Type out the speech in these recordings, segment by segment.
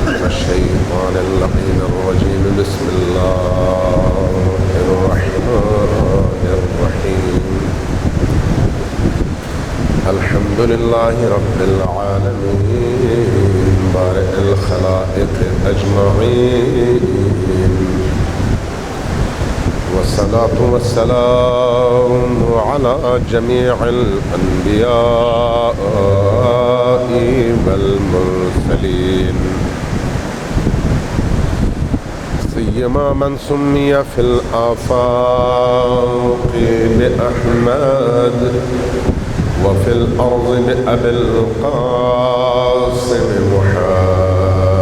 من الشيطان اللعين الرجيم. بسم الله الرحمن الرحيم. الحمد لله رب العالمين بارئ الخلائق أجمعين، والصلاة والسلام على جميع الأنبياء والمرسلين، سيما من سمي في الآفاق بأحمد وفي الأرض بأبي القاسم محمد.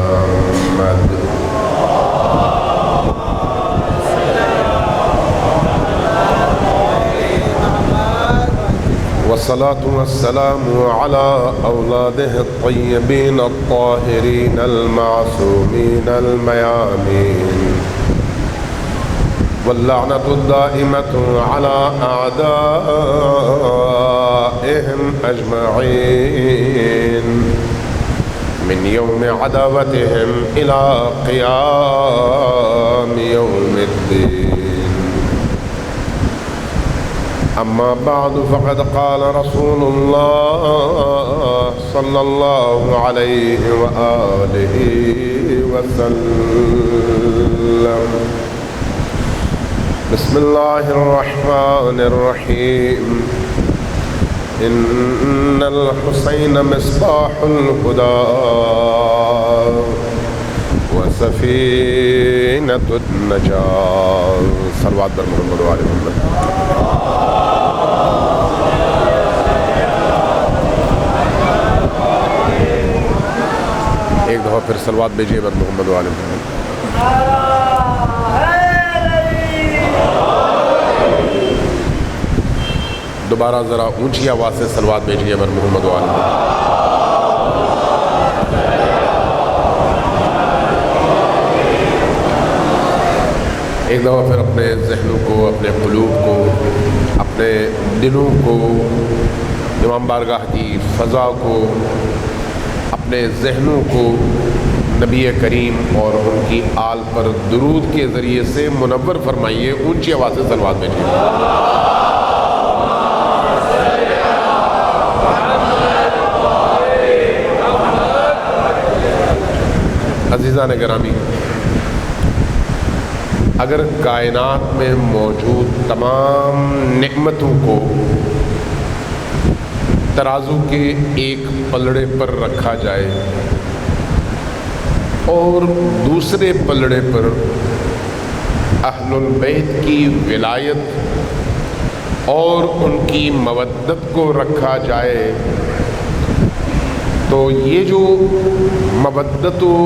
والصلاة والسلام على أولاده الطيبين الطاهرين المعصومين الميامين، واللعنة الدائمة على أعدائهم أجمعين من يوم عداوتهم إلى قيام يوم الدين. أما بعد، فقد قال رسول الله صلى الله عليه وآله وسلم: بسم الله الرحمن الرحيم. إن الحسين مصباح الهدى وسفينة النجاة. صلوات بر محمد وآل محمد. ایک دفعہ پھر صلوات بھیجیے بر محمد وآل محمد. دوبارہ ذرا اونچی آواز سے صلوات بھیجیے بر محمد وآل محمد. ایک دفعہ پھر اپنے ذہنوں کو، اپنے قلوب کو، اپنے دلوں کو، امام بارگاہ کی فضا کو، اپنے ذہنوں کو نبی کریم اور ان کی آل پر درود کے ذریعے سے منور فرمائیے. اونچی آواز سے صلوات بھیجیے. عزیزان گرامی، اگر کائنات میں موجود تمام نعمتوں کو ترازو کے ایک پلڑے پر رکھا جائے اور دوسرے پلڑے پر اہل البیت کی ولایت اور ان کی مودت کو رکھا جائے، تو یہ جو مودت و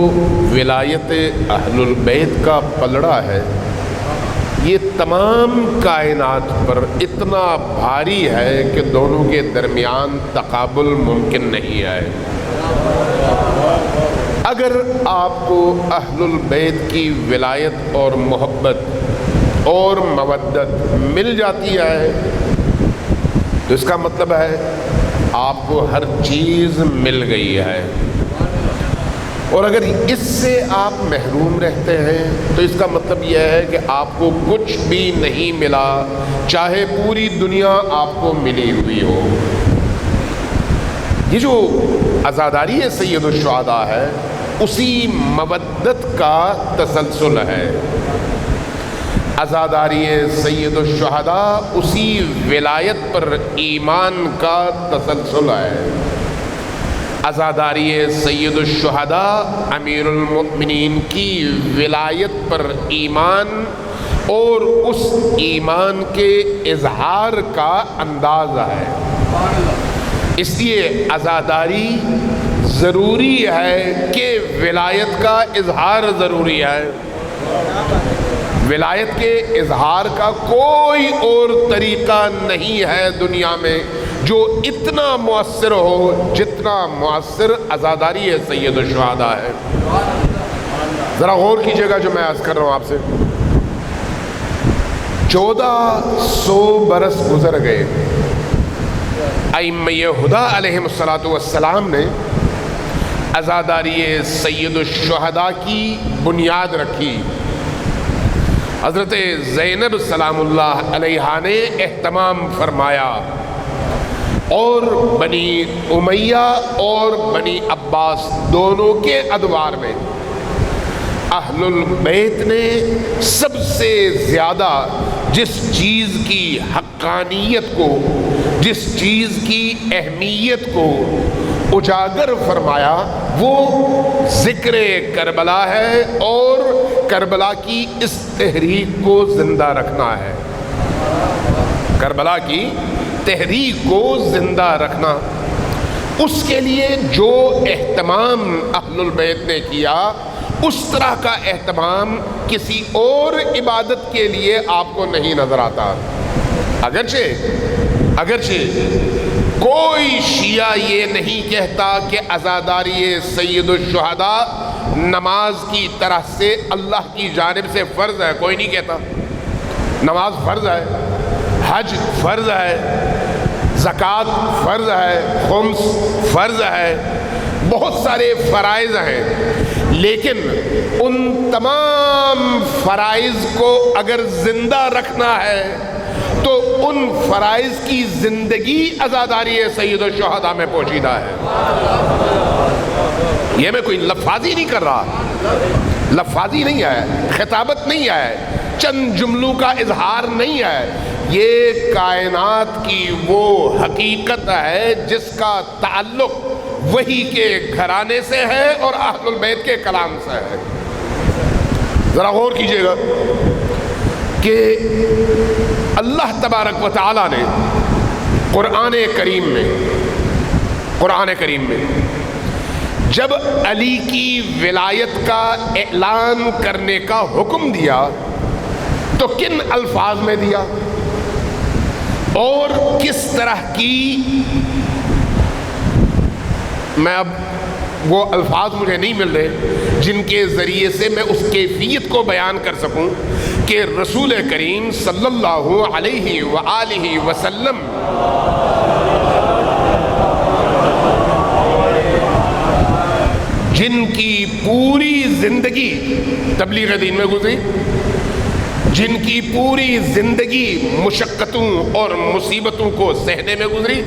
ولایت اہل البیت کا پلڑا ہے، یہ تمام کائنات پر اتنا بھاری ہے کہ دونوں کے درمیان تقابل ممکن نہیں ہے. اگر آپ کو اہل البیت کی ولایت اور محبت اور مودت مل جاتی ہے تو اس کا مطلب ہے آپ کو ہر چیز مل گئی ہے، اور اگر اس سے آپ محروم رہتے ہیں تو اس کا مطلب یہ ہے کہ آپ کو کچھ بھی نہیں ملا، چاہے پوری دنیا آپ کو ملی ہوئی ہو. یہ جو عزاداری سید الشہداء ہے اسی مودت کا تسلسل ہے. عزاداری سید الشہداء اسی ولایت پر ایمان کا تسلسل ہے. عزاداری سید الشہداء امیر المؤمنین کی ولایت پر ایمان اور اس ایمان کے اظہار کا انداز ہے. اس لیے عزاداری ضروری ہے کہ ولایت کا اظہار ضروری ہے. ولایت کے اظہار کا کوئی اور طریقہ نہیں ہے دنیا میں جو اتنا مؤثر ہو جتنا مؤثر عزاداری سید الشہداء ہے. ذرا غور کیجئے گا جو میں عرض کر رہا ہوں آپ سے. 1400 برس گزر گئے، ائمہ ہدیٰ علیہم الصلوۃ والسلام نے عزاداری سید الشہداء کی بنیاد رکھی۔ حضرت زینب سلام اللہ علیہا نے اہتمام فرمایا اور بنی امیہ اور بنی عباس دونوں کے ادوار میں اہل البیت نے سب سے زیادہ جس چیز کی حقانیت کو، جس چیز کی اہمیت کو اجاگر فرمایا وہ ذکر کربلا ہے اور کربلا کی اس تحریک کو زندہ رکھنا ہے۔ کربلا کی تحریک کو زندہ رکھنا، اس کے لیے جو اہتمام اہل البیت نے کیا اس طرح کا اہتمام کسی اور عبادت کے لیے آپ کو نہیں نظر آتا۔ اگرچہ کوئی شیعہ یہ نہیں کہتا کہ عزاداری سید الشہداء نماز کی طرح سے اللہ کی جانب سے فرض ہے، کوئی نہیں کہتا۔ نماز فرض ہے، حج فرض ہے، زکوٰۃ فرض ہے، خمس فرض ہے، بہت سارے فرائض ہیں، لیکن ان تمام فرائض کو اگر زندہ رکھنا ہے تو ان فرائض کی زندگی عزاداری سید الشہداء میں پوشیدہ ہے۔ یہ میں کوئی لفاظی نہیں کر رہا، لفاظی نہیں ہے، خطابت نہیں ہے، چند جملوں کا اظہار نہیں ہے، یہ کائنات کی وہ حقیقت ہے جس کا تعلق وحی کے گھرانے سے ہے اور اہل البیت کے کلام سے ہے۔ ذرا غور کیجئے گا کہ اللہ تبارک و تعالی نے قرآن کریم میں جب علی کی ولایت کا اعلان کرنے کا حکم دیا تو کن الفاظ میں دیا اور کس طرح کی، میں اب وہ الفاظ مجھے نہیں مل رہے جن کے ذریعے سے میں اس کیفیت کو بیان کر سکوں کہ رسول کریم صلی اللہ علیہ وآلہ وسلم جن کی پوری زندگی تبلیغ دین میں گزری، جن کی پوری زندگی مشقتوں اور مصیبتوں کو سہنے میں گزری،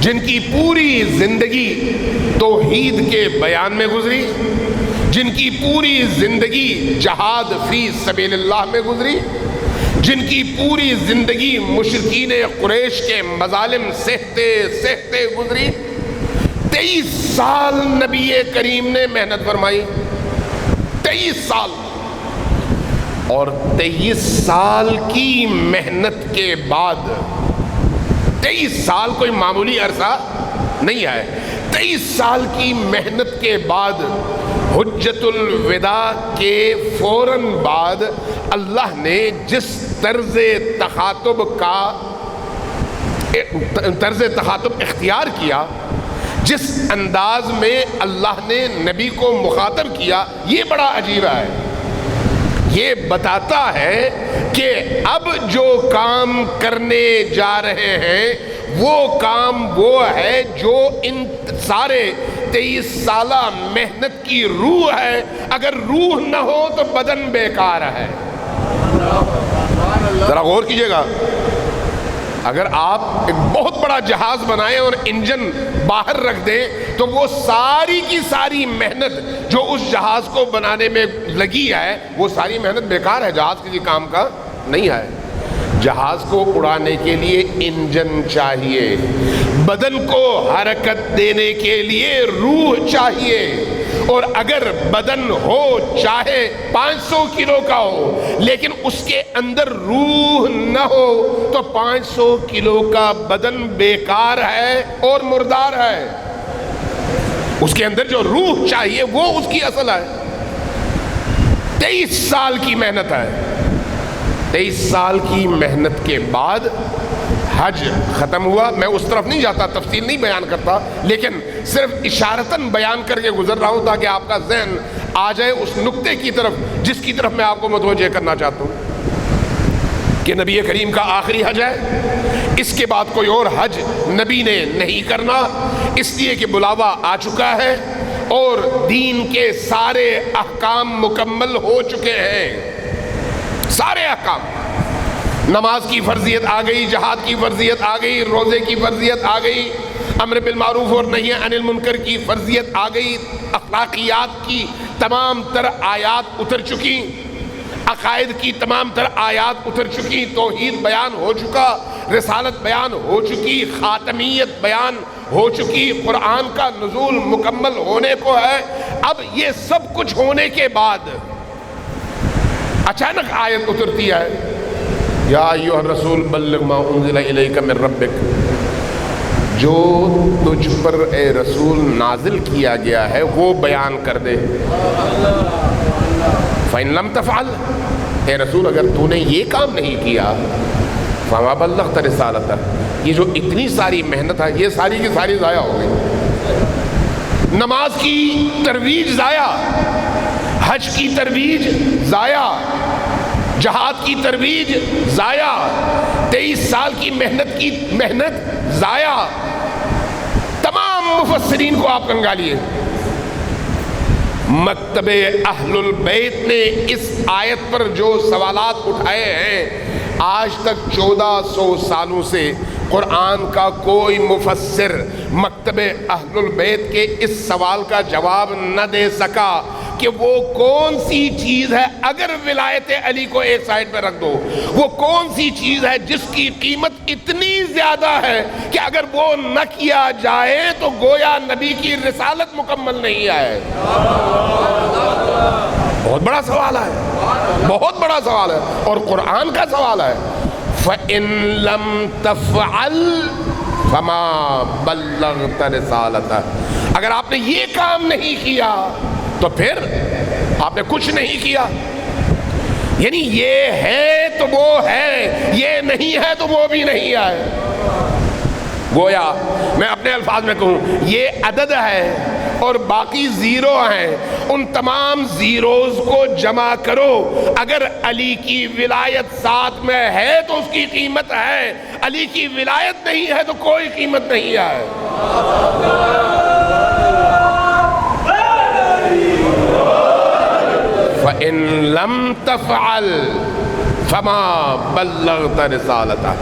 جن کی پوری زندگی توحید کے بیان میں گزری، جن کی پوری زندگی جہاد فی سبیل اللہ میں گزری، جن کی پوری زندگی مشرکین قریش کے مظالم سہتے سہتے گزری، 23 سال نبی کریم نے محنت فرمائی، 23 سال، اور 23 سال کی محنت کے بعد، 23 سال کوئی معمولی عرصہ نہیں ہے، 23 سال کی محنت کے بعد حجت الوداع کے فوراً بعد اللہ نے جس طرز تخاطب اختیار کیا، جس انداز میں اللہ نے نبی کو مخاطب کیا، یہ بڑا عجیب ہے۔ یہ بتاتا ہے کہ اب جو کام کرنے جا رہے ہیں وہ کام وہ ہے جو ان سارے 23 سالہ محنت کی روح ہے، اگر روح نہ ہو تو بدن بیکار ہے۔ ذرا غور کیجئے گا، اگر آپ ایک بہت بڑا جہاز بنائیں اور انجن باہر رکھ دیں تو وہ ساری کی ساری محنت جو اس جہاز کو بنانے میں لگی ہے وہ ساری محنت بیکار ہے، جہاز کسی کام کا نہیں ہے۔ جہاز کو اڑانے کے لیے انجن چاہیے، بدن کو حرکت دینے کے لیے روح چاہیے، اور اگر بدن ہو چاہے 500 کلو کا ہو لیکن اس کے اندر روح نہ ہو تو 500 کلو کا بدن بیکار ہے اور مردار ہے۔ اس کے اندر جو روح چاہیے وہ اس کی اصل ہے۔ 23 سال کی محنت ہے، 23 سال کی محنت کے بعد حج ختم ہوا۔ میں اس طرف نہیں جاتا، تفصیل نہیں بیان کرتا، لیکن صرف اشارتاً بیان کر کے گزر رہا ہوں تاکہ آپ کا ذہن آ جائے اس نقطے کی طرف جس کی طرف میں آپ کو متوجہ کرنا چاہتا ہوں کہ نبی کریم کا آخری حج ہے، اس کے بعد کوئی اور حج نبی نے نہیں کرنا، اس لیے کہ بلاوا آ چکا ہے اور دین کے سارے احکام مکمل ہو چکے ہیں، سارے احکام۔ نماز کی فرضیت آ گئی، جہاد کی فرضیت آ گئی، روزے کی فرضیت آ گئی، امر بالمعروف اور نہی عن المنکر کی فرضیت آ گئی، اخلاقیات کی تمام تر آیات اتر چکی، عقائد کی تمام تر آیات اتر چکی، توحید بیان ہو چکا، رسالت بیان ہو چکی، خاتمیت بیان ہو چکی، قرآن کا نزول مکمل ہونے کو ہے۔ اب یہ سب کچھ ہونے کے بعد اچانک آیت اترتی ہے، یا ایھا الرسول بلغ ما انزل الیک من ربک، جو تجھ پر اے رسول نازل کیا گیا ہے وہ بیان کر دے۔ فَإِن لَمْ تَفْعَلْ، اے رسول اگر تو نے یہ کام نہیں کیا، فَمَا بَلَّغْتَ رِسَالَتَهُ، یہ جو اتنی ساری محنت ہے یہ ساری کی ساری ضائع ہو گئی۔ نماز کی ترویج ضائع، حج کی ترویج ضائع، جہاد کی ترویج ضائع، 23 سال کی محنت ضائع۔ تمام مفسرین کو آپ کنگالیے، مکتب اہل البیت نے اس آیت پر جو سوالات اٹھائے ہیں، آج تک 1400 سالوں سے قرآن کا کوئی مفسر مکتب اہل البیت کے اس سوال کا جواب نہ دے سکا کہ وہ کون سی چیز ہے، اگر ولایت علی کو ایک سائڈ پہ رکھ دو، وہ کون سی چیز ہے جس کی قیمت اتنی زیادہ ہے کہ اگر وہ نہ کیا جائے تو گویا نبی کی رسالت مکمل نہیں ہے۔ بہت بڑا سوال ہے، بہت بڑا سوال ہے، اور قرآن کا سوال ہے۔ فَإِن لَمْ تَفْعَلْ فَمَا بَلَّغْتَ رِسَالَتَهُ، اگر آپ نے یہ کام نہیں کیا تو پھر آپ نے کچھ نہیں کیا۔ یعنی یہ ہے تو وہ ہے، یہ نہیں ہے تو وہ بھی نہیں ہے۔ گویا میں اپنے الفاظ میں کہوں، یہ عدد ہے اور باقی زیرو ہیں، ان تمام زیروز کو جمع کرو، اگر علی کی ولایت ساتھ میں ہے تو اس کی قیمت ہے، علی کی ولایت نہیں ہے تو کوئی قیمت نہیں ہے۔ فَإِن لَمْ تَفْعَلْ فَمَا بَلَّغْتَ رِسَالَتَهُ،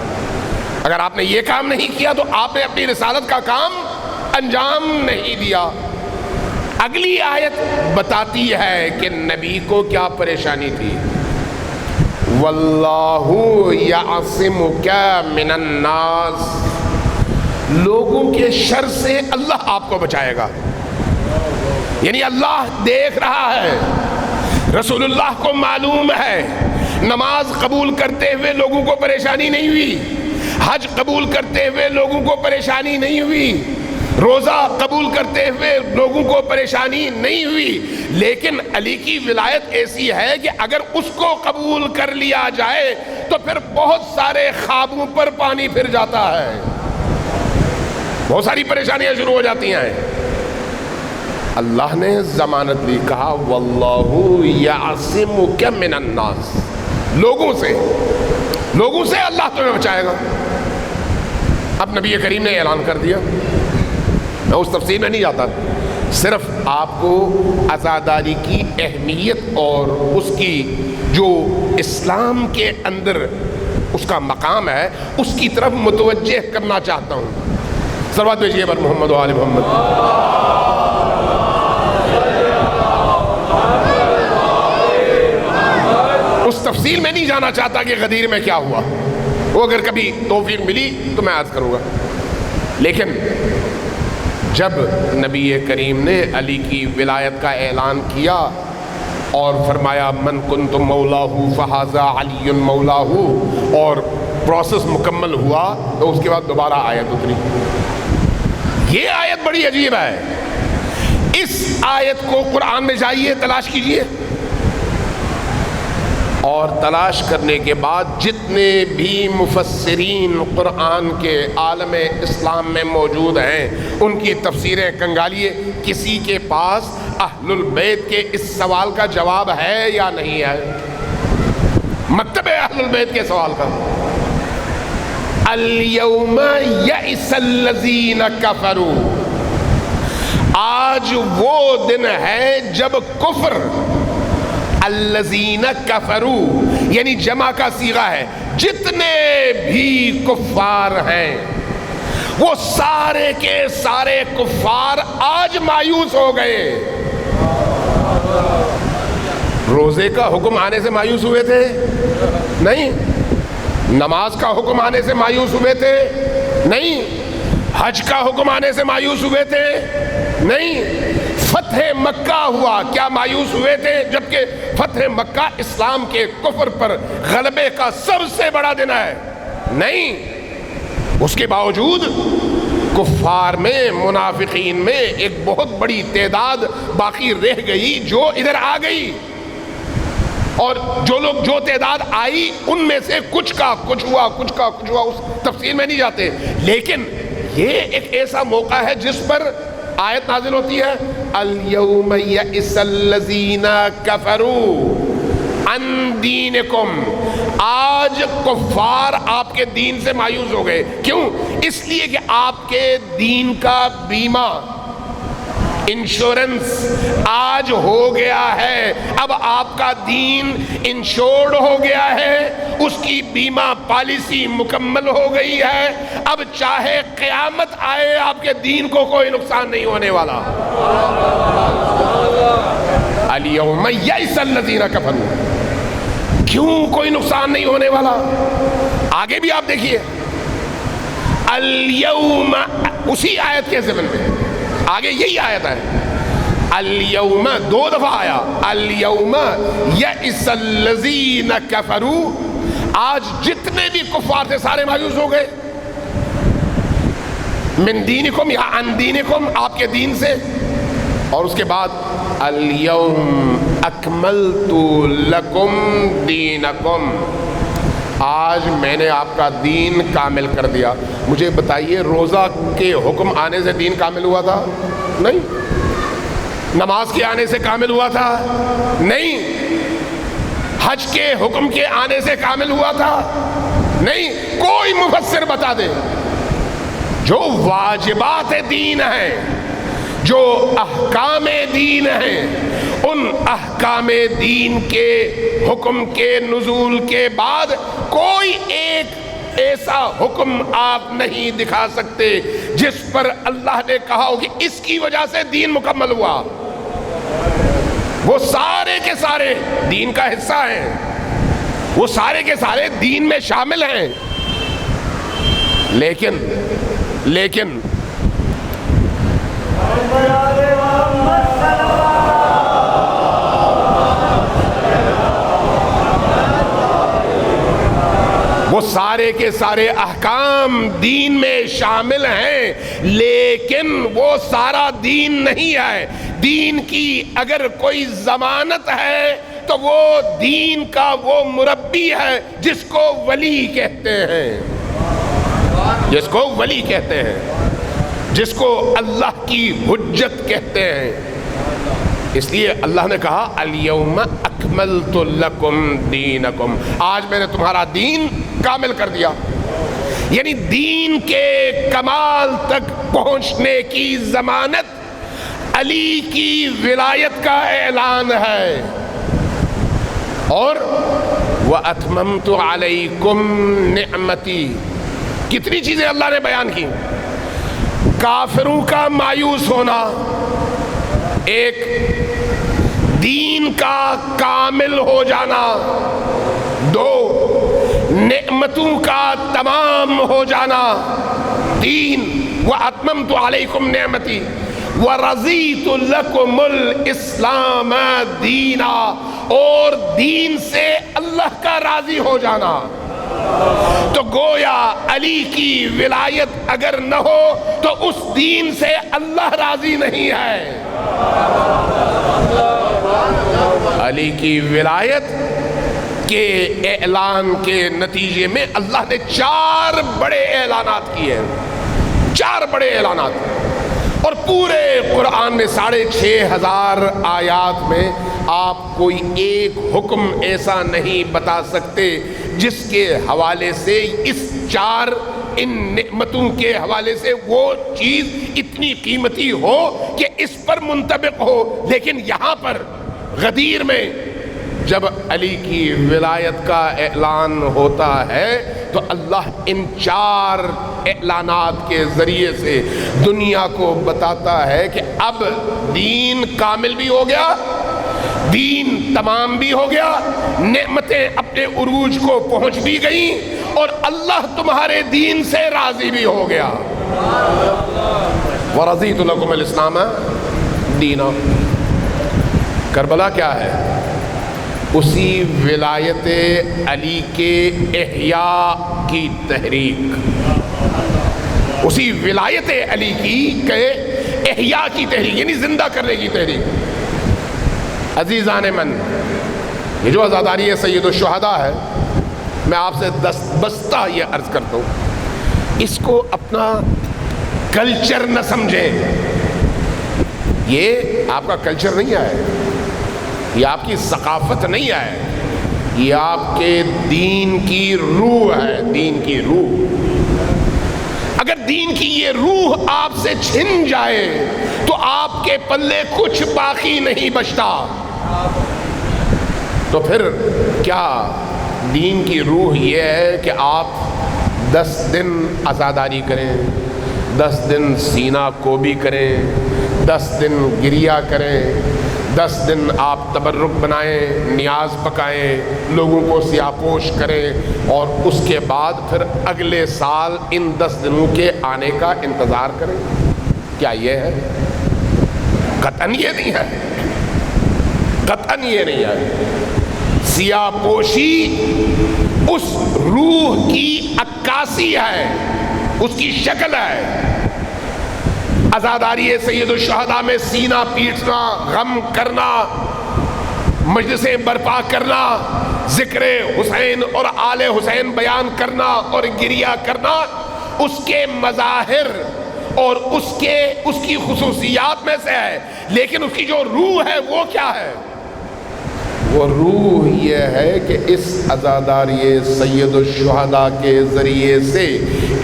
اگر آپ نے یہ کام نہیں کیا تو آپ نے اپنی رسالت کا کام انجام نہیں دیا۔ اگلی آیت بتاتی ہے کہ نبی کو کیا پریشانی تھی۔ وَاللَّهُ يَعْصِمُكَ مِنَ النَّاسِ، لوگوں کے شر سے اللہ آپ کو بچائے گا، یعنی اللہ دیکھ رہا ہے۔ رسول اللہ کو معلوم ہے نماز قبول کرتے ہوئے لوگوں کو پریشانی نہیں ہوئی، حج قبول کرتے ہوئے لوگوں کو پریشانی نہیں ہوئی، روزہ قبول کرتے ہوئے لوگوں کو پریشانی نہیں ہوئی، لیکن علی کی ولایت ایسی ہے کہ اگر اس کو قبول کر لیا جائے تو پھر بہت سارے خوابوں پر پانی پھر جاتا ہے، بہت ساری پریشانیاں شروع ہو جاتی ہیں۔ اللہ نے ضمانت دی، کہا واللہ یعصمک من الناس، لوگوں سے اللہ تمہیں بچائے گا۔ اب نبی کریم نے اعلان کر دیا، میں اس تفصیل میں نہیں جاتا، صرف آپ کو عزاداری کی اہمیت اور اس کی جو اسلام کے اندر اس کا مقام ہے اس کی طرف متوجہ کرنا چاہتا ہوں۔ صلوات بھیجیے بر محمد و آل محمد۔ اس تفصیل میں نہیں جانا چاہتا کہ غدیر میں کیا ہوا، وہ اگر کبھی توفیق ملی تو میں عرض کروں گا، لیکن جب نبی کریم نے علی کی ولایت کا اعلان کیا اور فرمایا من کنت مولاہ فہذا علی مولاہ، اور پروسیس مکمل ہوا تو اس کے بعد دوبارہ آیت اتری۔ یہ آیت بڑی عجیب ہے، اس آیت کو قرآن میں جائیے تلاش کیجئے، اور تلاش کرنے کے بعد جتنے بھی مفسرین قرآن کے عالم اسلام میں موجود ہیں ان کی تفسیریں کنگالیے، کسی کے پاس اہل البیت کے اس سوال کا جواب ہے یا نہیں ہے؟ مکتب اہل البیت کے سوال کا، الیوم یئس الذین کفروا، آج وہ دن ہے جب کفر، الذین کفروا یعنی جمع کا صیغہ ہے، جتنے بھی کفار ہیں وہ سارے کے سارے کفار آج مایوس ہو گئے۔ روزے کا حکم آنے سے مایوس ہوئے تھے؟ نہیں۔ نماز کا حکم آنے سے مایوس ہوئے تھے؟ نہیں۔ حج کا حکم آنے سے مایوس ہوئے تھے؟ نہیں۔ فتح مکہ ہوا، کیا مایوس ہوئے تھے؟ جبکہ فتح مکہ اسلام کے کفر پر غلبے کا سب سے بڑا دن ہے۔ نہیں۔ اس کے باوجود کفار میں، منافقین میں ایک بہت بڑی تعداد باقی رہ گئی جو ادھر آ گئی، اور جو تعداد آئی ان میں سے کچھ کا کچھ ہوا، کچھ کا کچھ ہوا، اس تفصیل میں نہیں جاتے، لیکن یہ ایک ایسا موقع ہے جس پر آیت نازل ہوتی ہے، الَّوْمَ يَئِسَ الَّذِينَ كَفَرُوا عَن دِينِكُمْ، آج کفار آپ کے دین سے مایوس ہو گئے۔ کیوں؟ اس لیے کہ آپ کے دین کا بیمہ، انشورنس آج ہو گیا ہے، اب آپ کا دین انشورڈ ہو گیا ہے، اس کی بیمہ پالیسی مکمل ہو گئی ہے، اب چاہے قیامت آئے آپ کے دین کو کوئی نقصان نہیں ہونے والا۔ اليوم یئس الذین کفروا، کیوں کوئی نقصان نہیں ہونے والا؟ آگے بھی آپ دیکھیے، اليوم اسی آیت کے ضمن میں آگے یہی آیت ہے، اليوم دو دفعہ آیا، اليوم یئس الذین کفروا، آج جتنے بھی کفار تھے سارے مایوس ہو گئے، من دینکم یا عن دینکم، آپ کے دین سے، اور اس کے بعد اليوم اکملت لکم دینکم، آج میں نے آپ کا دین کامل کر دیا۔ مجھے بتائیے روزہ کے حکم آنے سے دین کامل ہوا تھا؟ نہیں۔ نماز کے آنے سے کامل ہوا تھا؟ نہیں۔ حج کے حکم کے آنے سے کامل ہوا تھا؟ نہیں۔ کوئی مفسر بتا دے جو واجبات دین ہیں، جو احکام دین ہیں، ان احکام دین کے حکم کے نزول کے بعد کوئی ایک ایسا حکم آپ نہیں دکھا سکتے جس پر اللہ نے کہا ہو کہ اس کی وجہ سے دین مکمل ہوا۔ وہ سارے کے سارے دین کا حصہ ہیں، وہ سارے کے سارے دین میں شامل ہیں، لیکن وہ سارے کے سارے احکام دین میں شامل ہیں، لیکن وہ سارا دین نہیں ہے۔ دین کی اگر کوئی ضمانت ہے تو وہ دین کا وہ مربی ہے جس کو ولی کہتے ہیں، جس کو ولی کہتے ہیں، جس کو اللہ کی حجت کہتے ہیں۔ اس لیے اللہ نے کہا الیوم اکملت لکم دینکم، آج میں نے تمہارا دین کامل کر دیا، یعنی دین کے کمال تک پہنچنے کی ضمانت علی کی ولایت کا اعلان ہے۔ اور وَأَتْمَمْتُ عَلَيْكُمْ نِعْمَتِي، کتنی چیزیں اللہ نے بیان کی۔ کافروں کا مایوس ہونا، ایک دین کا کامل ہو جانا، دو نعمتوں کا تمام ہو جانا، تین وَأَتْمَمْتُ عَلَيْكُمْ نِعْمَتِي وَرَضِيتُ لَكُمُ الْإِسْلَامَ دِينًا، اور دین سے اللہ کا راضی ہو جانا۔ تو گویا علی کی ولایت اگر نہ ہو تو اس دین سے اللہ راضی نہیں ہے۔ علی کی ولایت کے اعلان کے نتیجے میں اللہ نے 4 بڑے اعلانات کیے ہیں، 4 بڑے اعلانات، اور پورے قرآن میں 6500 آیات میں آپ کوئی ایک حکم ایسا نہیں بتا سکتے جس کے حوالے سے اس 4 ان نعمتوں کے حوالے سے وہ چیز اتنی قیمتی ہو کہ اس پر منطبق ہو. لیکن یہاں پر غدیر میں جب علی کی ولایت کا اعلان ہوتا ہے تو اللہ ان 4 اعلانات کے ذریعے سے دنیا کو بتاتا ہے کہ اب دین کامل بھی ہو گیا, دین تمام بھی ہو گیا, نعمتیں اپنے عروج کو پہنچ بھی گئیں اور اللہ تمہارے دین سے راضی بھی ہو گیا. وَرَضِيتُ لَكُمُ الْإِسْلَامَ دِينًا. کربلا کیا ہے؟ اسی ولایت علی کے احیاء کی تحریک, اسی ولایت علی کی احیاء کی تحریک, یعنی زندہ کرنے کی تحریک. عزیزان من, یہ جو عزاداری سید الشہداء ہے, میں آپ سے بستہ یہ عرض کرتا ہوں, اس کو اپنا کلچر نہ سمجھیں. یہ آپ کا کلچر نہیں ہے, یہ آپ کی ثقافت نہیں ہے, یہ آپ کے دین کی روح ہے, دین کی روح. اگر دین کی یہ روح آپ سے چھن جائے تو آپ کے پلے کچھ باقی نہیں بچتا. تو پھر کیا دین کی روح یہ ہے کہ آپ 10 دن عزاداری کریں, 10 دن سینہ کوبی کریں, 10 دن گریہ کریں, 10 دن آپ تبرک بنائیں, نیاز پکائیں, لوگوں کو سیاپوش کریں اور اس کے بعد پھر اگلے سال ان 10 دنوں کے آنے کا انتظار کریں؟ کیا یہ ہے؟ قطعاً یہ نہیں ہے, قطعاً یہ نہیں ہے. سیاپوشی اس روح کی عکاسی ہے, اس کی شکل ہے. عزاداری سید الشہداء میں سینہ پیٹنا, غم کرنا, مجلسیں برپا کرنا, ذکر حسین اور آل حسین بیان کرنا اور گریہ کرنا, اس کے مظاہر اور اس کی خصوصیات میں سے ہے. لیکن اس کی جو روح ہے وہ کیا ہے؟ وہ روح یہ ہے کہ اس عزاداری سید الشہداء کے ذریعے سے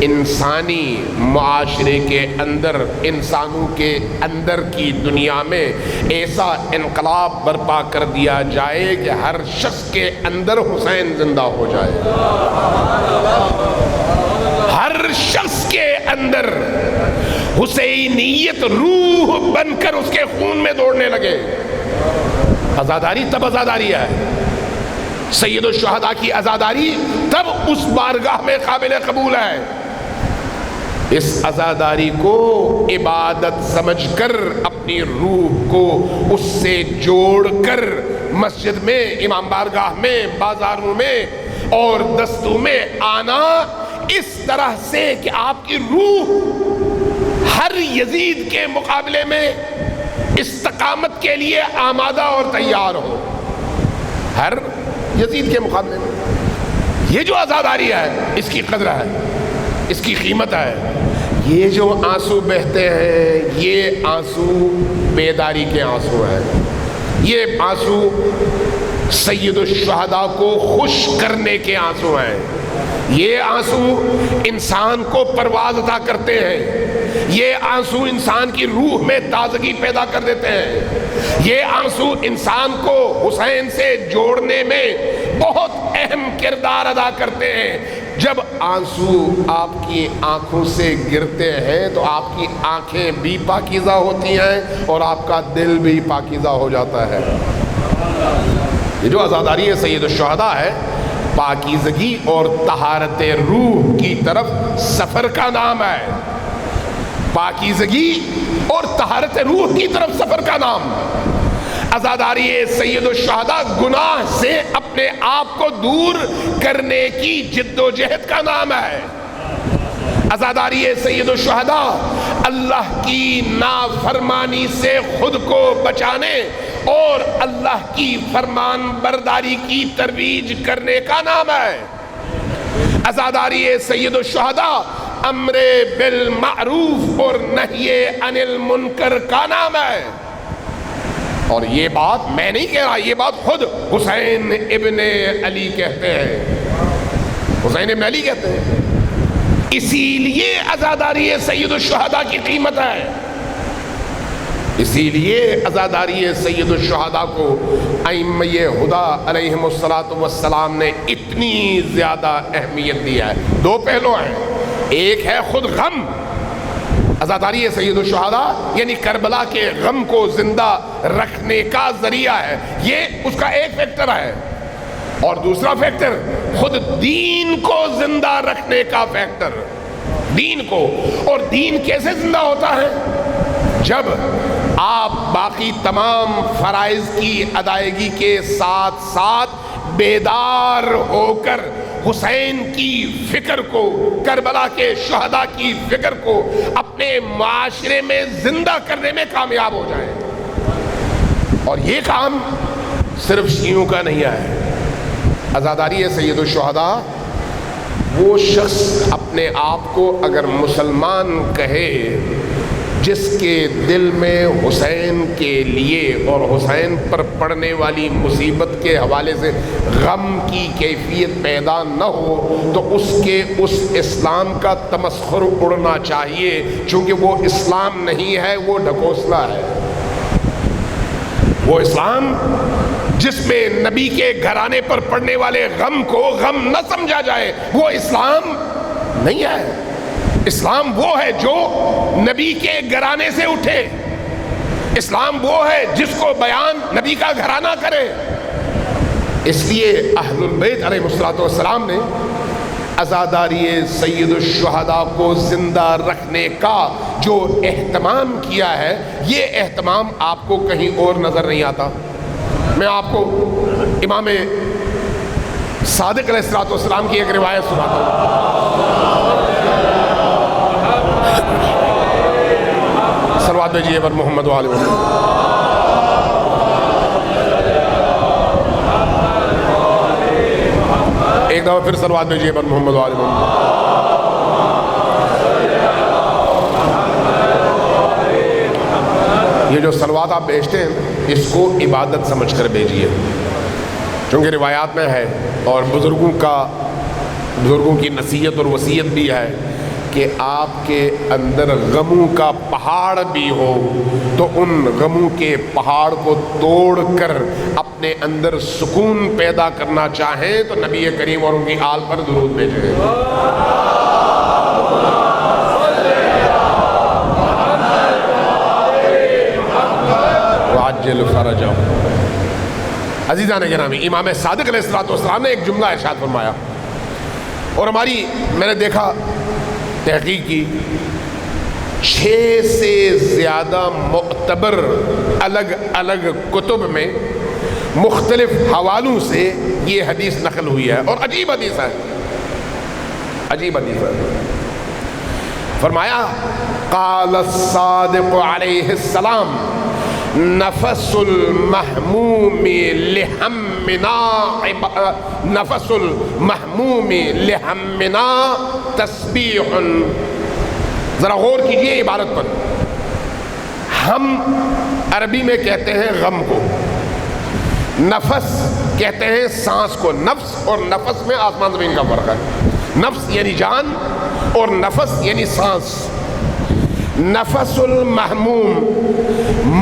انسانی معاشرے کے اندر, انسانوں کے اندر کی دنیا میں ایسا انقلاب برپا کر دیا جائے کہ ہر شخص کے اندر حسین زندہ ہو جائے, ہر شخص کے اندر حسینیت روح بن کر اس کے خون میں دوڑنے لگے. عزاداری تب عزاداری ہے, سید الشہداء کی عزاداری تب اس بارگاہ میں قابل قبول ہے. اس عزاداری کو عبادت سمجھ کر اپنی روح کو اس سے جوڑ کر مسجد میں, امام بارگاہ میں, بازاروں میں اور دستوں میں آنا اس طرح سے کہ آپ کی روح ہر یزید کے مقابلے میں استقامت کے لیے آمادہ اور تیار ہو, ہر یزید کے مقابلے میں. یہ جو عزاداری ہے اس کی قدر ہے, اس کی قیمت ہے. یہ جو آنسو بہتے ہیں یہ آنسو بیداری کے آنسو ہیں, یہ آنسو سید الشہداء کو خوش کرنے کے آنسو ہیں, یہ آنسو انسان کو پرواز عطا کرتے ہیں, یہ آنسو انسان کی روح میں تازگی پیدا کر دیتے ہیں, یہ آنسو انسان کو حسین سے جوڑنے میں بہت اہم کردار ادا کرتے ہیں. جب آنسو آپ کی آنکھوں سے گرتے ہیں تو آپ کی آنکھیں بھی پاکیزہ ہوتی ہیں اور آپ کا دل بھی پاکیزہ ہو جاتا ہے. یہ جو عزاداری سید الشہداء ہے پاکیزگی اور طہارت روح کی طرف سفر کا نام ہے, پاکیزگی اور طہارت روح کی طرف سفر کا نام. عزاداری سید الشہداء گناہ سے اپنے آپ کو دور کرنے کی جد و جہد کا نام ہے. عزاداری سید الشہداء اللہ کی نافرمانی سے خود کو بچانے اور اللہ کی فرمان برداری کی ترویج کرنے کا نام ہے. عزاداری سید الشہداء امر بالمعروف اور نہی عن المنکر کا نام ہے. اور یہ بات میں نہیں کہہ رہا, یہ بات خود حسین ابن علی کہتے ہیں, حسین ابن علی کہتے ہیں. اسی لیے عزاداری سید الشہداء کی قیمت ہے، اسی لیے عزاداری سید الشہداء کو ائمہ ہدی علیہم السلام نے اتنی زیادہ اہمیت دی ہے۔ دو پہلو ہیں، ایک ہے خود غم، عزاداری سید الشہداء یعنی کربلا کے غم کو زندہ رکھنے کا ذریعہ ہے، یہ اس کا ایک فیکٹر ہے، اور دوسرا فیکٹر خود دین کو زندہ رکھنے کا فیکٹر، دین کو۔ اور دین کیسے زندہ ہوتا ہے؟ جب آپ باقی تمام فرائض کی ادائیگی کے ساتھ ساتھ بیدار ہو کر حسین کی فکر کو، کربلا کے شہداء کی فکر کو اپنے معاشرے میں زندہ کرنے میں کامیاب ہو جائیں۔ اور یہ کام صرف شیعوں کا نہیں ہے۔ عزاداری سید الشہداء وہ شخص اپنے آپ کو اگر مسلمان کہے جس کے دل میں حسین کے لیے اور حسین پر پڑنے والی مصیبت کے حوالے سے غم کی کیفیت پیدا نہ ہو، تو اس کے اس اسلام کا تمسخر اڑنا چاہیے، چونکہ وہ اسلام نہیں ہے، وہ ڈھکوسلا ہے۔ وہ اسلام جس میں نبی کے گھرانے پر پڑنے والے غم کو غم نہ سمجھا جائے، وہ اسلام نہیں ہے۔ اسلام وہ ہے جو نبی کے گھرانے سے اٹھے، اسلام وہ ہے جس کو بیان نبی کا گھرانہ کرے۔ اس لیے اہل البیت علیہ السلام نے عزاداری سید الشہداء کو زندہ رکھنے کا جو اہتمام کیا ہے، یہ اہتمام آپ کو کہیں اور نظر نہیں آتا۔ میں آپ کو امام صادق علیہ السلام کی ایک روایت سناتا ہوں۔ صلوات بھیجیے پر محمد و آل محمد۔ ایک دفعہ پھر صلوات بھیجیے پر محمد و آل محمد۔ یہ جو صلوات آپ بھیجتے ہیں اس کو عبادت سمجھ کر بھیجیے، چونکہ روایات میں ہے اور بزرگوں کی نصیحت اور وصیت بھی ہے کہ آپ کے اندر غموں کا پہاڑ بھی ہو تو ان غموں کے پہاڑ کو توڑ کر اپنے اندر سکون پیدا کرنا چاہیں تو نبی کریم اور ان کی آل پر درود بھیجیں۔ وعجل فرجہ۔ عزیزان گرامی، امام صادق علیہ السلام نے ایک جملہ ارشاد فرمایا، اور میں نے دیکھا تحقیق کی 6 سے زیادہ معتبر الگ الگ کتب میں مختلف حوالوں سے یہ حدیث نقل ہوئی ہے، اور عجیب حدیث ہے، عجیب حدیث ہے۔ فرمایا قال الصادق علیہ السلام نفس المحموم لہمنا تسبیح۔ ذرا غور کیجئے عبارت پر۔ ہم عربی میں کہتے ہیں غم کو، نفس کہتے ہیں سانس کو۔ نفس اور نفس میں آسمان زمین کا فرق ہے۔ نفس یعنی جان اور نفس یعنی سانس۔ نفس المحموم،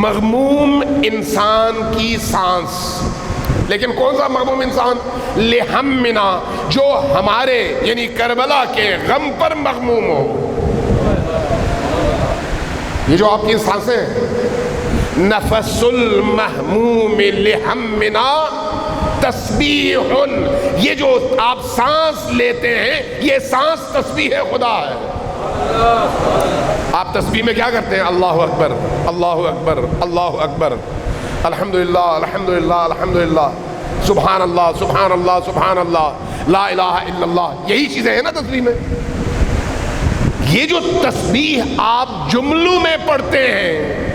مغموم انسان کی سانس، لیکن کون سا مغموم انسان؟ لہمنا، جو ہمارے یعنی کربلا کے غم پر مغموم ہو۔ یہ جو آپ کی سانسیں ہیں، نفس المحموم لہمنا تسبیح، یہ جو آپ سانس لیتے ہیں یہ سانس تسبیح خدا ہے۔ آپ تسبیح میں کیا کرتے ہیں؟ اللہ اکبر، اللہ اکبر، اللہ اکبر، الحمدللہ، الحمدللہ، الحمدللہ، سبحان اللہ، سبحان اللہ، سبحان اللہ، لا الہ الا اللہ، یہی چیزیں ہیں نا تسبیح میں۔ یہ جو تسبیح آپ جملوں میں پڑھتے ہیں،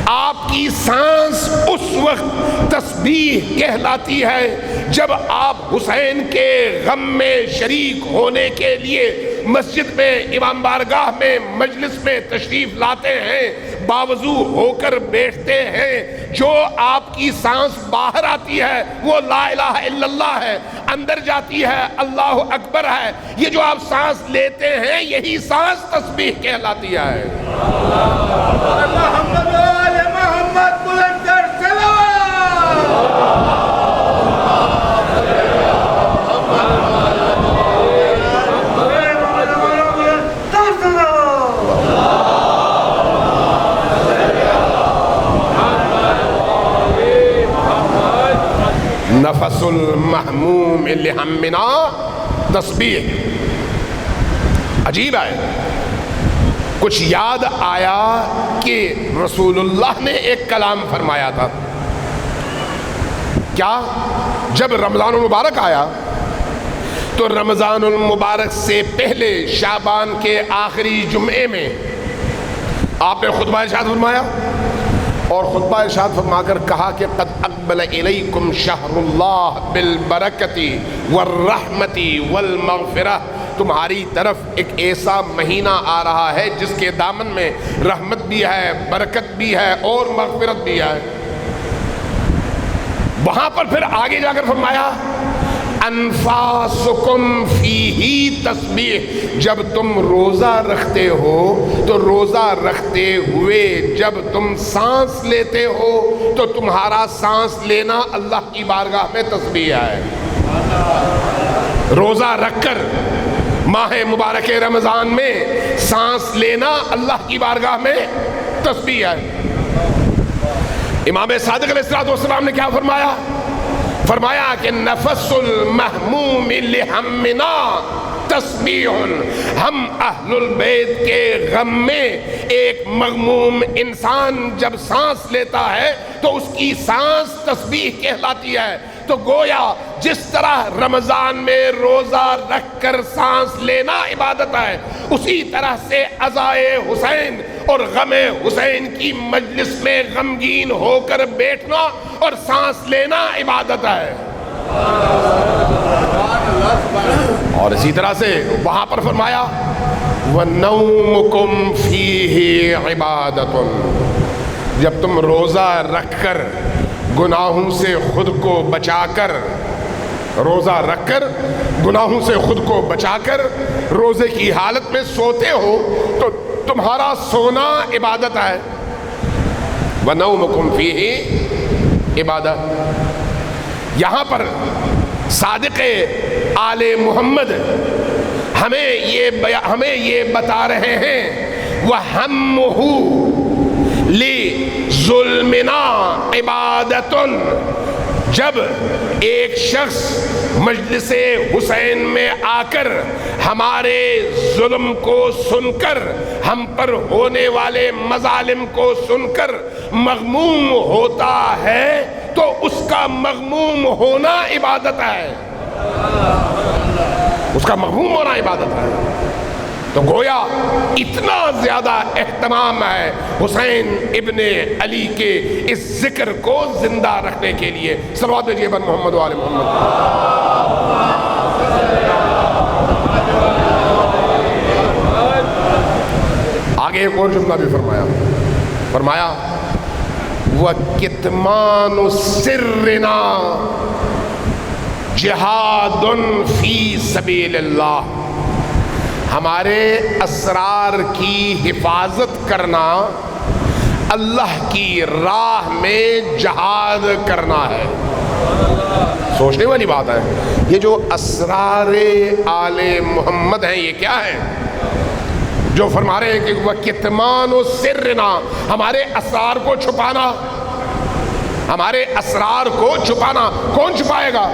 آپ کی سانس اس وقت تسبیح کہلاتی ہے جب آپ حسین کے غم میں شریک ہونے کے لیے مسجد میں، امام بارگاہ میں، مجلس میں تشریف لاتے ہیں، باوضو ہو کر بیٹھتے ہیں، جو آپ کی سانس باہر آتی ہے وہ لا الہ الا اللہ ہے، اندر جاتی ہے اللہ اکبر ہے، یہ جو آپ سانس لیتے ہیں یہی سانس تسبیح کہلاتی ہے۔ محمد آل محمد بلند کر نفس المحموم لہمنا تسبیح۔ عجیب ہے، کچھ یاد آیا کہ رسول اللہ نے ایک کلام فرمایا تھا۔ کیا؟ جب رمضان المبارک آیا تو رمضان المبارک سے پہلے شعبان کے آخری جمعے میں آپ نے خطبہ ارشاد فرمایا، اور خطبہ ارشاد فرما کر کہا کہ قد اقبل الیکم شہر اللہ بالبرکۃ والرحمۃ والمغفرہ، تمہاری طرف ایک ایسا مہینہ آ رہا ہے جس کے دامن میں رحمت بھی ہے، برکت بھی ہے اور مغفرت بھی ہے۔ وہاں پر پھر آگے جا کر فرمایا انفاسکم فیہ تسبیح، جب تم روزہ رکھتے ہو تو روزہ رکھتے ہوئے جب تم سانس لیتے ہو تو تمہارا سانس لینا اللہ کی بارگاہ میں تسبیح ہے۔ روزہ رکھ کر ماہ مبارک رمضان میں سانس لینا اللہ کی بارگاہ میں تسبیح ہے۔ امام صادق علیہ السلام نے کیا فرمایا؟ فرمایا کہ نفس المحموم لہمنا تسبیح، ہم اہل البیت کے غم میں ایک مغموم انسان جب سانس لیتا ہے تو اس کی سانس تسبیح کہلاتی ہے۔ تو گویا جس طرح رمضان میں روزہ رکھ کر سانس لینا عبادت ہے، اسی طرح سے عزائے حسین اور غم حسین کی مجلس میں غمگین ہو کر بیٹھنا اور سانس لینا عبادت ہے۔ اور اسی طرح سے وہاں پر فرمایا وَنَوْمُكُمْ فِيهِ عِبَادَةٌ، جب تم روزہ رکھ کر گناہوں سے خود کو بچا کر، روزہ رکھ کر گناہوں سے خود کو بچا کر روزے کی حالت میں سوتے ہو تو تمہارا سونا عبادت ہے۔ وَنَوْمُكُمْ فِيهِ عِبَادَةٌ، یہاں پر صادق آل محمد ہمیں یہ بتا رہے ہیں وَهَمُّهُ لِظُلْمِنَا عِبَادَةٌ، جب ایک شخص مجلس حسین میں آ کر ہمارے ظلم کو سن کر، ہم پر ہونے والے مظالم کو سن کر مغموم ہوتا ہے تو اس کا مغموم ہونا عبادت ہے، اس کا مغموم ہونا عبادت ہے۔ تو گویا اتنا زیادہ اہتمام ہے حسین ابن علی کے اس ذکر کو زندہ رکھنے کے لیے۔ صلوات بھیجیے بر محمد و آل محمد۔ آگے ایک اور جملہ بھی فرمایا وَكِتْمَانُ سِرِّنَا جِہَادٌ فِي سَبِيلِ اللَّهِ، ہمارے اسرار کی حفاظت کرنا اللہ کی راہ میں جہاد کرنا ہے۔ سوچنے والی بات ہے، یہ جو اسرار آل محمد ہیں یہ کیا ہے؟ جو فرما رہے ہیں کہ وَكِتْمَانُ سِرِّنَا، ہمارے اسرار کو چھپانا، ہمارے اسرار کو چھپانا۔ کون چھپائے گا؟